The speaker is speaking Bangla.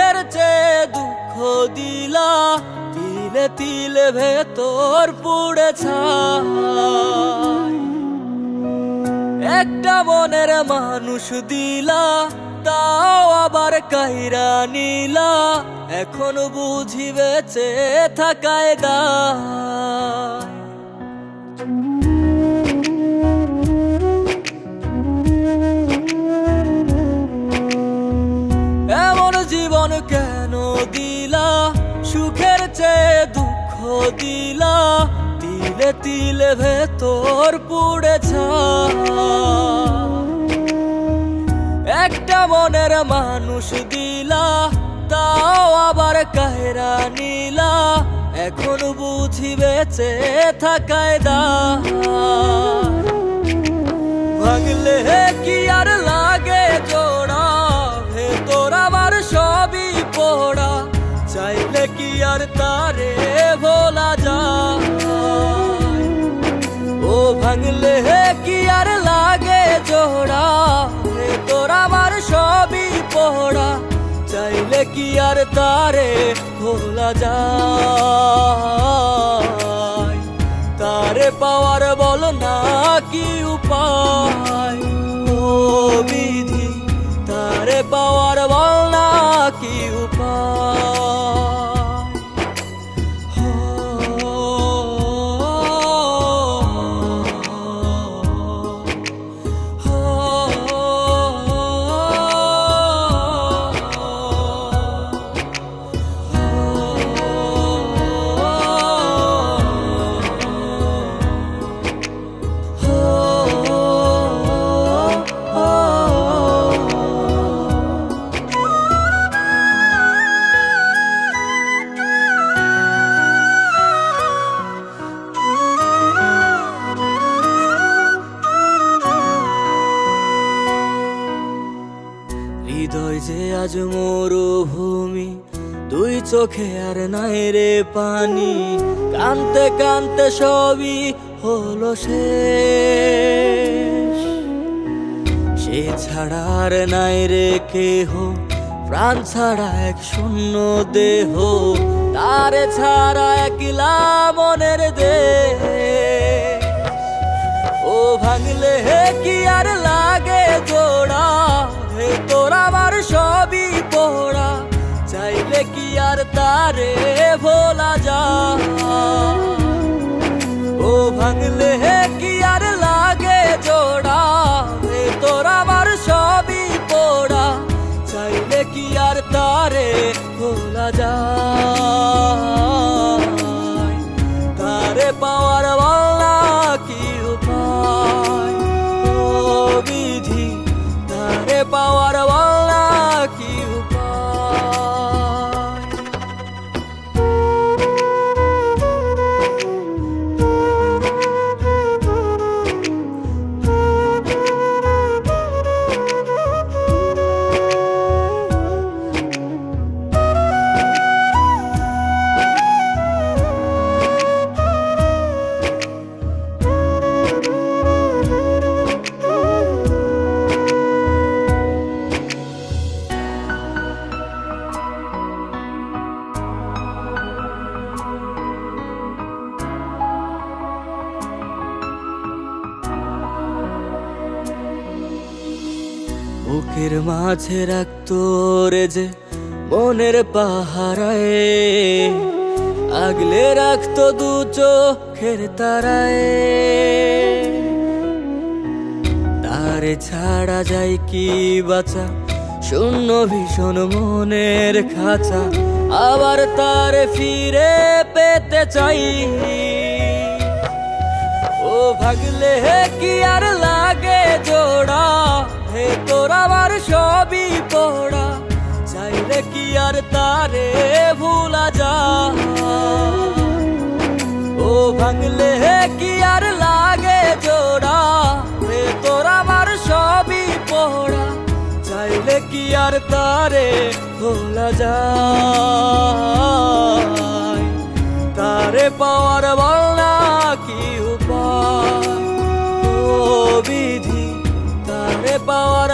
সুখের চেয়ে দুঃখ দিলা, তিলে তিলে ভেতর পুড়ে ছাই। একটা মনের মানুষ দিলা, তাও আবার কাইরা নিলা, এখন বুঝি বেঁচে থাকায় দায়। এমন জীবন কেন দিলা, সুখের চেয়ে দুঃখ দিলা, তিলে তিলে ভেতর পুড়ে ছাই। একটা মনের মানুষ দিলা, তাও আবার কাহেরা নিলা, এখন বুঝি বেঁচে থাকায় দায়। ভাঙলে কি আর লাগে জোড়া, ভেতর আমার সবই পোড়া, চাইলে কি আর তারে ভোলা যায়। ও ভাঙলে কি আর লাগে জোড়া, ভেতর আমার সবই পোড়া, চাইলে কি আর তারে ভোলা যায়। তারে পাওয়ার বল না কি উপায়, ও বিধি তারে পাওয়ার বল না কি উপায়। হৃদয় যে আজ মরুভূমি, দুই চোখে আর নাই রে পানি, কানতে কানতে সবই হলো শেষ। সে ছাড়া আর নাই রে কেহ, প্রাণ ছাড়া এক শূন্য দেহ, তারে ছাড়া একলা মনের দেহ। ও ভাঙলে কি আর লাগে জোড়া, ভেতর আমার সবই পোড়া, চাইলে কি আর তারে ভোলা যায়। ও ভাঙলে কি আর লাগে জোড়া, ভেতর আমার সবই পোড়া, চাইলে কি আর তারে ভোলা যায়। তারে পাওয়ার বলা কি উপায়, ও বিধি তারে পাওয়ার বলা কি উপায়। বুকের মাঝে রাখতো রে যে মনের পাহারায়, আগলে রাখতো দু চোখের তারায়। তারে ছাড়া যায় কি বাঁচা, শূন্য ভীষণ মনের খাঁচা, আবার তারে ফিরে পেতে চাই। ও ভাগলে কি আর লাগে জোড়া, ভেতর আমার সবই পোড়া, চাইলে কি আর তারে ভুলা যায়। ও ভাঙলে কি আর লাগে জোড়া, ভেতর আমার সবই পোড়া, চাইলে কি আর তারে ভোলা যায়। তারে পাওয়ার বলা কি উপায়, ও বিধি তারে পাওয়ার